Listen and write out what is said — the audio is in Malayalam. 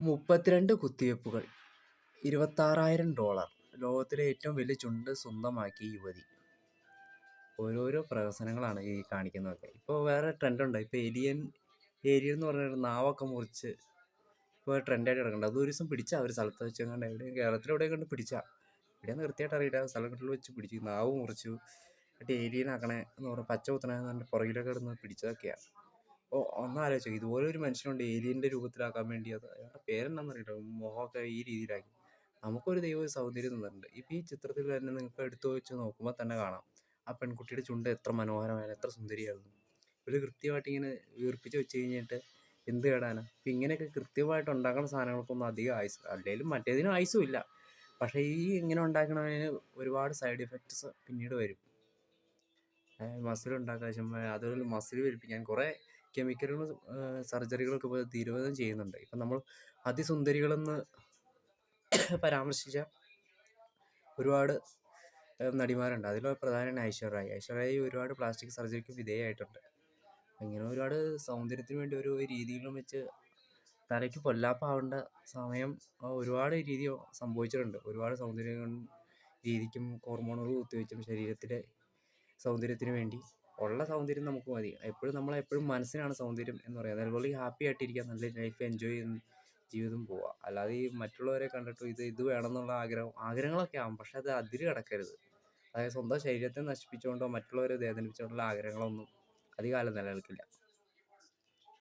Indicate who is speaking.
Speaker 1: 32 കുത്തിവയ്പ്പുകൾ, $26,000. ലോകത്തിലെ ഏറ്റവും വലിയ ചുണ്ട് സ്വന്തമാക്കി യുവതി. ഓരോരോ പ്രഹസനങ്ങളാണ് ഈ കാണിക്കുന്നതൊക്കെ. ഇപ്പോൾ വേറെ ട്രെൻഡുണ്ട്. ഇപ്പോൾ ഏലിയൻ എന്ന് പറഞ്ഞൊരു നാവൊക്കെ മുറിച്ച് ഇപ്പോൾ ട്രെൻഡായിട്ട് കിടക്കുന്നുണ്ട്. അത് ഒരു ദിവസം പിടിച്ചാൽ ഒരു സ്ഥലത്ത് വെച്ച് കണ്ട് എവിടെയും കേരളത്തിൽ എവിടെയും കണ്ട് പിടിച്ചാൽ എവിടെയാണെന്ന് കൃത്യമായിട്ട് അറിയില്ല. സ്ഥലങ്ങളിൽ വെച്ച് പിടിച്ചു, നാവ് മുറിച്ചു, എന്നിട്ട് ഏലിയനാക്കണേ എന്ന് പറഞ്ഞ് പച്ച കുത്തണേന്ന് പറഞ്ഞിട്ട് പുറകിലൊക്കെ ഇടുന്ന് പിടിച്ചതൊക്കെയാണ്. അപ്പോൾ ഒന്നാലോചിച്ചു, ഇതുപോലെ ഒരു മനുഷ്യനുണ്ട് ഏലിയൻ്റെ രൂപത്തിലാക്കാൻ വേണ്ടി. അത് അയാളുടെ പേരെന്താണെന്ന് അറിയില്ല, മുഖമൊക്കെ ഈ രീതിയിലാക്കി. നമുക്കൊരു ദൈവം ഒരു സൗന്ദര്യം തന്നിട്ടുണ്ട്. ഇപ്പോൾ ഈ ചിത്രത്തിൽ തന്നെ നിങ്ങൾക്ക് എടുത്തു വെച്ച് നോക്കുമ്പോൾ തന്നെ കാണാം ആ പെൺകുട്ടിയുടെ ചുണ്ട് എത്ര മനോഹരമാണ്, എത്ര സുന്ദരിയാകുന്നു. ഒരു കൃത്യമായിട്ട് ഇങ്ങനെ വീർപ്പിച്ച് വെച്ച് കഴിഞ്ഞിട്ട് എന്ത് കേടാനാ. ഇപ്പം ഇങ്ങനെയൊക്കെ കൃത്യമായിട്ട് ഉണ്ടാക്കുന്ന സാധനങ്ങൾക്കൊന്നും അധികം ആയുസ്, അല്ലെങ്കിലും മറ്റേതിനും ആയുസും ഇല്ല. പക്ഷേ ഈ ഇങ്ങനെ ഉണ്ടാക്കണതിന് ഒരുപാട് സൈഡ് എഫക്ട്സ് പിന്നീട് വരും. മസിൽ ഉണ്ടാക്കാൻ ചുമ്മാ അതുപോലെ മസിൽ പെരുപ്പിക്കാൻ കുറേ കെമിക്കലുകൾ, സർജറികളൊക്കെ ഇപ്പോൾ നിരവധി ചെയ്യുന്നുണ്ട്. ഇപ്പം നമ്മൾ അതിസുന്ദരികളെന്ന് പരാമർശിച്ച ഒരുപാട് നടിമാരുണ്ട്. അതിൽ പ്രധാനമാണ് ഐശ്വര്യ റായ്. ഒരുപാട് പ്ലാസ്റ്റിക് സർജറിക്ക് വിധേയമായിട്ടുണ്ട്. ഇങ്ങനെ ഒരുപാട് സൗന്ദര്യത്തിന് വേണ്ടി ഓരോ രീതികളും വെച്ച് തലയ്ക്ക് പൊല്ലാപ്പാവേണ്ട സമയം ഒരുപാട് രീതി സംഭവിച്ചിട്ടുണ്ട്. ഒരുപാട് സൗന്ദര്യം രീതിക്കും ഹോർമോണുകൾ കുത്തിവെച്ചും ശരീരത്തിലെ സൗന്ദര്യത്തിന് വേണ്ടി. ഉള്ള സൗന്ദര്യം നമുക്ക് മതി. നമ്മളെപ്പോഴും മനസ്സിനാണ് സൗന്ദര്യം എന്ന് പറയുന്നത്. അതുപോലെ ഹാപ്പി ആയിട്ടിരിക്കുക, നല്ല ലൈഫ് എൻജോയ് ചെയ്യുന്ന ജീവിതം പോവുക. അല്ലാതെ ഈ മറ്റുള്ളവരെ കണ്ടിട്ട് ഇത് വേണമെന്നുള്ള ആഗ്രഹങ്ങളൊക്കെ ആവും, പക്ഷെ അത് അതിര് കിടക്കരുത്. അതായത് സ്വന്തം ശരീരത്തെ നശിപ്പിച്ചുകൊണ്ടോ മറ്റുള്ളവരെ വേദനിപ്പിച്ചുകൊണ്ടുള്ള ആഗ്രഹങ്ങളൊന്നും അധികകാലം നിലനിൽക്കില്ല.